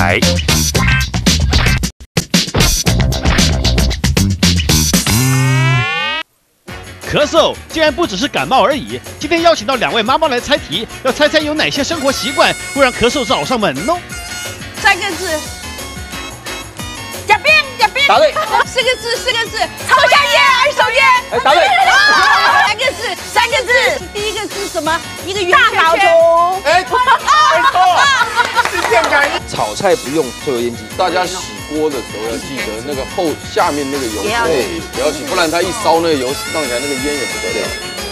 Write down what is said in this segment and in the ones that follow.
台。咳嗽竟然不只是感冒而已。今天邀请到2位妈妈来猜题，要猜猜有哪些生活习惯会让咳嗽找上门哦。3个字，假病。答对。4个字，抽香烟，二手烟。哎，答对。3个字，第一个字什么？一个圆圈圈。大扫除。哎，错，是电感。炒菜不用抽油烟机，大家洗锅的时候要记得那个下面那个油不要洗，不然它一烧那个油放起来那个烟也不得了。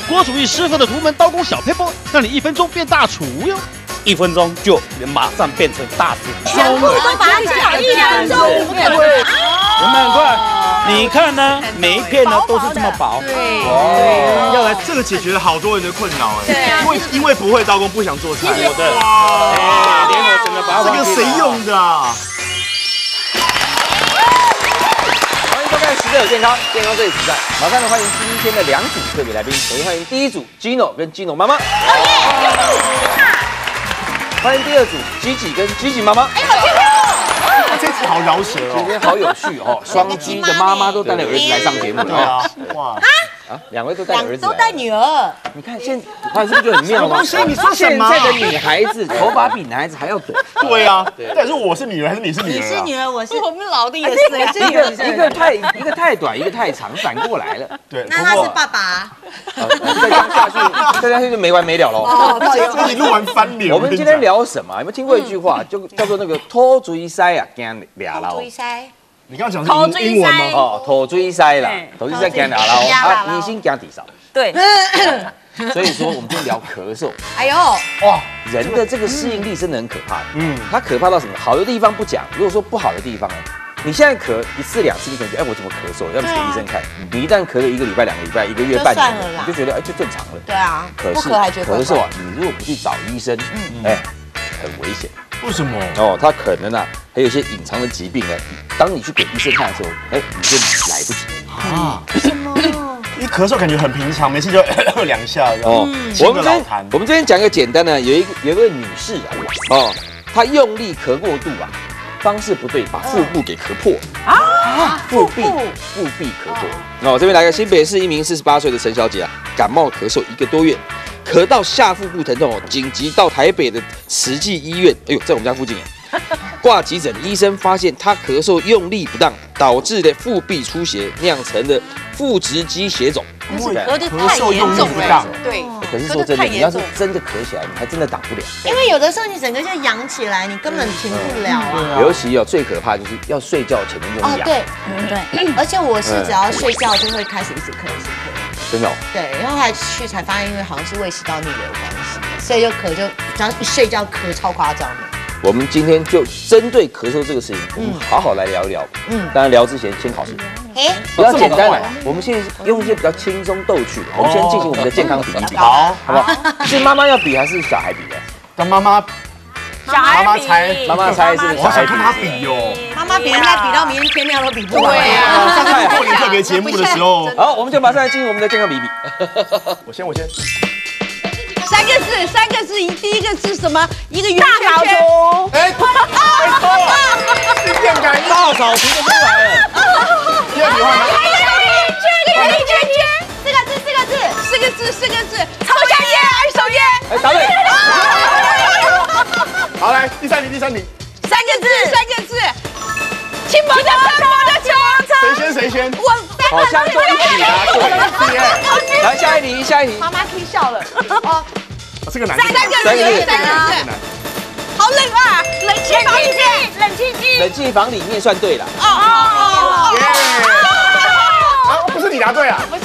郭主义师傅的独门刀工小配方，让你1分钟变大厨哟。1分钟就马上变成大师。全部都把它讲1分钟，有没有很快？你看呢，每一片呢都是这么薄。对，要来这个解决了好多人的困扰哎。对啊，因为不会刀工不想做菜。有的。哇，连我整个把它这个谁用的啊？欢迎收看《食有健康，健康最实在》。马上来欢迎今天的2组特别来宾，首先欢迎第一组 Gino 跟 Gino 妈妈。欢迎第2组 Gigi 跟 Gigi 妈妈。这集好饶舌今天好有趣哦，双 G 的妈妈都带了儿子来上节目。对啊，哇，2位都带儿子来，都带女儿。你看现在，是不是就很妙吗？你说什现么？在的女孩子头发比男孩子还要短。对啊，但是我是女儿还是你是女儿？你是女儿，我们老的也是。一个太短，一个太长，反过来了。对，那他是爸爸。再下去就没完没了喽。这一录完翻脸。我们今天聊什么？有没有听过一句话，就叫做那个拖追塞啊，惊俩捞。你刚刚讲的是英文吗？哦，拖追塞啦，拖追塞惊俩捞啊，你先惊底少。对。所以说，我们今天聊咳嗽。哎呦，哇，人的这个适应力真的很可怕的。它可怕到什么？好的地方不讲，如果说不好的地方呢？你现在咳1次2次，你可能觉得，哎，我怎么咳嗽？要不给医生看。你一旦咳了1个礼拜、2个礼拜、1个月、半年，你就觉得，哎，就正常了。对啊，可是咳嗽啊，你如果不去找医生，哎，很危险。为什么？哦，他可能啊，还有一些隐藏的疾病呢。当你去给医生看的时候，哎，你就来不及啊？为什么？一咳嗽感觉很平常，每次就2下。哦，我们这边讲一个简单的，有一位女士啊，哦，她用力咳过度啊。方式不对，把腹部给咳破啊！腹壁咳破。哦，这边来个新北市一名48岁的陈小姐啊，感冒咳嗽1个多月，咳到下腹部疼痛哦，紧急到台北的慈济医院，哎呦，在我们家附近哎，挂急诊，医生发现她咳嗽用力不当，导致的腹壁出血，酿成的腹直肌血肿。有点太严重了，对。可是说真的，你要是真的咳起来，你还真的挡不了。因为有的时候你整个就扬起来，你根本停不了啊。尤其最可怕就是要睡觉前面用氧。对。而且我是只要睡觉就会开始一直咳。真的？对，然后还去才发现，因为好像是胃食道逆流有关系，所以就咳就只要一睡觉咳超夸张的。我们今天就针对咳嗽这个事情，我们好好来聊一聊。当然聊之前先考试。比较简单来，我们现在用一些比较轻松逗趣，我们先进行我们的健康比一比，好不好？是妈妈要比还是小孩比的？让妈妈猜，妈妈猜是小孩看他比哦。妈妈比应该比到明天天亮都比不完。对啊，上次过年特别节目的时候。好，我们就马上来进入我们的健康比比。我先。3个字，第一个字什么？一个圆圈圈。大扫除。哎，错，是电感。大扫除就出来了。第2题换吗？圆圈。4个字，抽香烟，二手烟。哎，答对。好，来第3题。3个字，骑摩托车。谁先？好像都一起答对。来下一题。妈妈听笑了。哦，这个难。3个字。好冷啊！冷气房里面算对了。不是你答对啊？不是，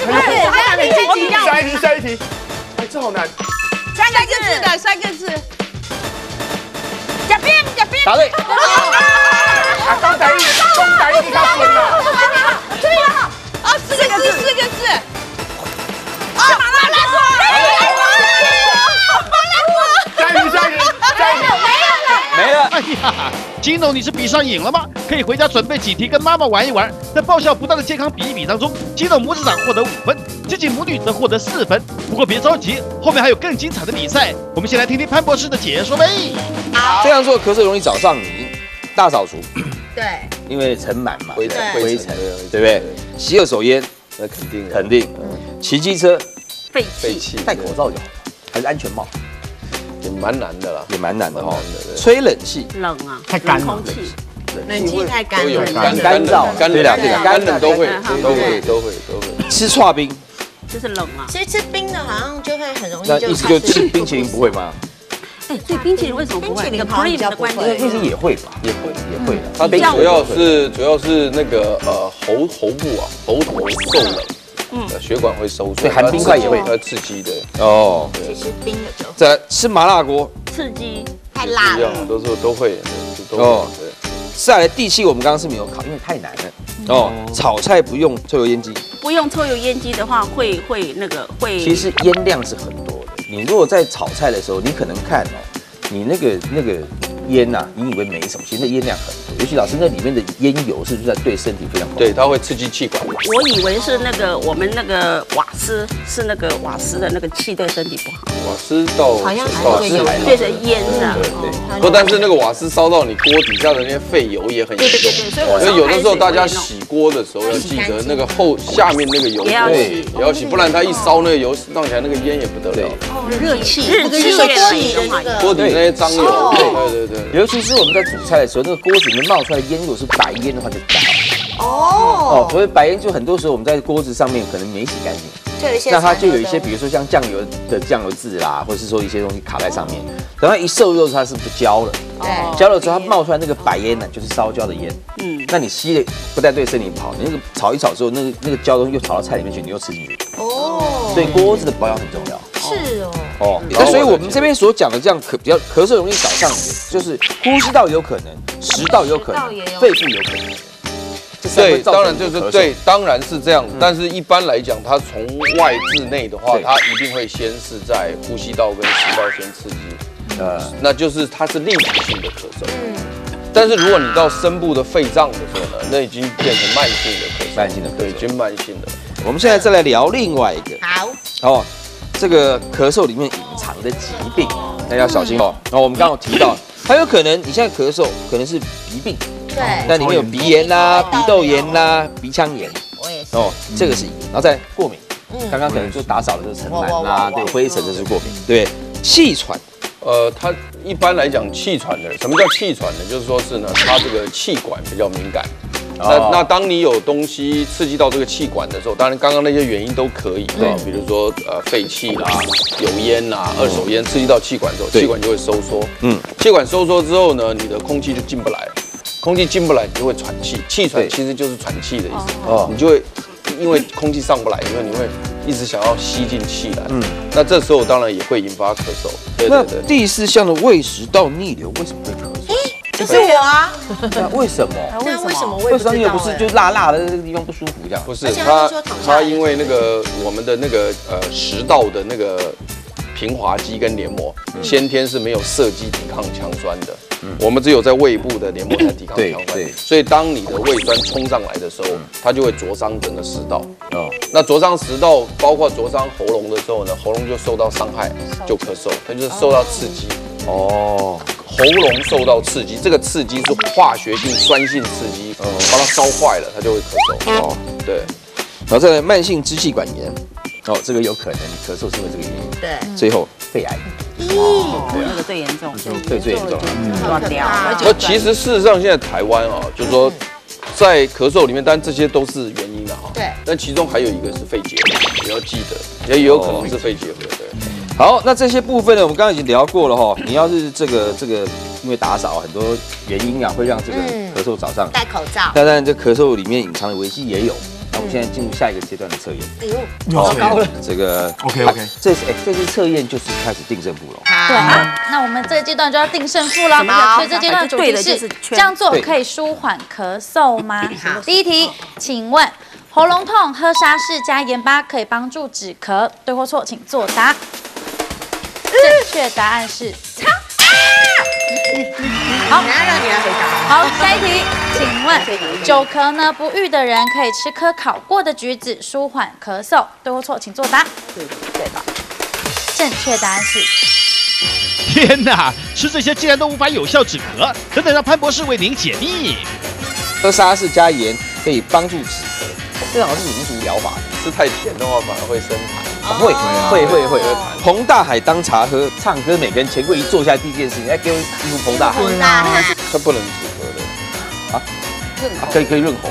下一题。哎，这好难。3个字。假病。答对。东台一他分了。对了。4个字。下一题。没了。哎呀，金董你是比上瘾了吗？可以回家准备几题跟妈妈玩一玩。在爆笑不断的健康比一比当中，金董母子长获得5分，Gigi母女则获得4分。不过别着急，后面还有更精彩的比赛。我们先来听听潘博士的解说呗。这样做咳嗽容易找上你。大扫除，对，因为尘螨嘛，灰灰尘，对不对对？洗二手烟，那肯定肯定。骑机车，废废气，气，戴口罩就好，还是安全帽，也蛮难的啦。也蛮难的哦蛮难的。对吹冷气，冷啊，太干了冷空气，冷气太干了，都有干燥干对啦对啦干冷都会对都会。吃刨冰，就是冷啊。其实吃冰的好像就会很容易那意思就吃冰淇淋不会吗？哎，对，冰淇淋为什么不会？冰淇淋那个好像比 cream 较不会的关系，冰淇淋也会吧，也会的。它冰主要是那个喉部啊，喉头受冷，血管会收缩，对含冰块也会它刺激的。哦。其实冰的就再来吃麻辣锅，刺激。太辣了一样，都会都哦会。对再来第七，我们刚刚是没有考，因为太难了。哦，炒菜不用抽油烟机，不用抽油烟机的话，会那个会。其实烟量是很多的。你如果在炒菜的时候，你可能看哦，你那个烟呐，你以为没什么，其实那烟量很多。尤其老师那里面的烟油是不是在对身体非常不好？对，它会刺激气管。我以为是那个我们那个瓦斯是那个瓦斯的那个气对身体不好，瓦斯到好像还瓦斯会有变成烟啊。对，不，但是那个瓦斯烧到你锅底下的那些废油也很严重。对，所以我所以有的时候大家烧开水洗锅的时候要记得那个下面那个油也要洗也要洗，不然它一烧那个油放起来那个烟也不得了。热气那个热气的那个锅底那些脏油，对。尤其是我们在煮菜的时候，那个锅子里面冒出来的烟，如果是白烟的话就不太好。哦，所以白烟就很多时候我们在锅子上面可能没洗干净，就有一些，那它就有一些，比如说像酱油的酱油渍啦，或者是说一些东西卡在上面，等它一受热，它是不是就焦了？对，焦了之后，它冒出来那个白烟呢，就是烧焦的烟。那你吸了不但对身体不好，你那个炒一炒之后，那个焦东西又炒到菜里面去，你又吃进去。哦，所以锅子的保养很重要。是哦，哦，那所以我们这边所讲的这样比较咳嗽容易找上你，就是呼吸道有可能，食道有可能，肺部有可能。对，当然就是对，当然是这样。但是一般来讲，它从外至内的话，它一定会先是在呼吸道跟食道先刺激，那就是它是立即性的咳嗽。但是如果你到深部的肺脏的时候呢，那已经变成慢性的咳嗽，慢性的咳嗽，对，已经慢性的。我们现在再来聊另外一个，好，哦，这个咳嗽里面隐藏的疾病，大家要小心哦。然后我们刚刚有提到，还有可能你现在咳嗽可能是鼻病，对，那里面有鼻炎啦、鼻窦炎啦、鼻腔炎，我也是，哦，这个是，然后再过敏，刚刚可能就打扫的就是尘螨啦，对，灰尘这是过敏，对，气喘。它一般来讲，气喘的人，什么叫气喘呢？就是说是呢，它这个气管比较敏感。那当你有东西刺激到这个气管的时候，当然刚刚那些原因都可以啊，比如说废气啦、油烟啦、二手烟刺激到气管之后，气管就会收缩。气管收缩之后呢，你的空气就进不来了，空气进不来，你就会喘气。气喘其实就是喘气的意思。你就会因为空气上不来，因为你会一直想要吸进气来。那这时候当然也会引发咳嗽。那第四项的胃食道逆流为什么会咳嗽？就是我啊，为什么？那为什么胃食道逆流不是就辣辣的这个地方不舒服这样？不是，它因为那个我们的那个食道的那个平滑肌跟黏膜先天是没有设计抵抗强酸的。我们只有在胃部的黏膜才抵抗强酸，所以当你的胃酸冲上来的时候，它就会灼伤整个食道。那灼伤食道，包括灼伤喉咙的时候呢，喉咙就受到伤害，就咳嗽，它就是受到刺激。喉咙受到刺激，这个刺激是化学性酸性刺激，把它烧坏了，它就会咳嗽。对，然后再来慢性支气管炎，这个有可能咳嗽是因为这个原因。对，最后肺癌，那个最严重，最严重了，断掉。那其实事实上现在台湾啊，就是说在咳嗽里面，当然这些都是原因的哈。对，但其中还有一个是肺结核，也要记得，也有可能是肺结核。对。好，那这些部分呢，我们刚刚已经聊过了哈。你要是这个，因为打扫很多原因啊，会让这个咳嗽找上。戴口罩。当然，这咳嗽里面隐藏的危机也有。那我们现在进入下一个阶段的测验。哎呦，糟糕，这个 OK，这次测验就是开始定胜负了。对，那我们这个阶段就要定胜负了。所以这阶段主题是这样做可以舒缓咳嗽吗？第一题，请问喉咙痛喝沙士加盐巴可以帮助止咳，对或错，请作答。正确答案是好，让你来回答。好，下一题，请问久咳呢不愈的人可以吃颗烤过的橘子舒缓咳嗽，对或错，请作答。对吧？正确答案是天哪，吃这些竟然都无法有效止咳，等等让潘博士为您解密。喝沙士加盐可以帮助止咳，这好像是民俗疗法。吃太甜的话反而会生痰。会。彭大海当茶喝，唱歌每个人钱柜一坐下第一件事情，给我一副彭大海。它不能止咳的啊，可以润喉。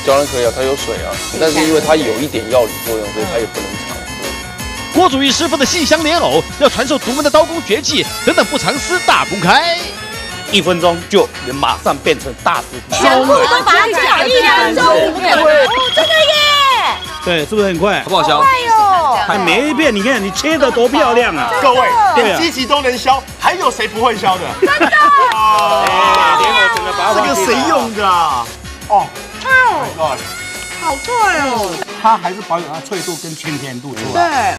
当然可以啊，它有水啊，但是因为它有一点药理作用，所以它也不能常喝。郭祖义师傅的戏香莲藕要传授独门的刀工绝技，等等不藏私大公开。1分钟就能马上变成大师傅，全部都把它讲1分钟，哦，真的耶！对，是不是很快？好不好削？快哟！每一片你看你切的多漂亮啊！各位对啊连鸡鸡都能削，还有谁不会削的？真的，这个谁用的啊？哦，好脆哦！它还是保有它脆度跟清甜度出来。对。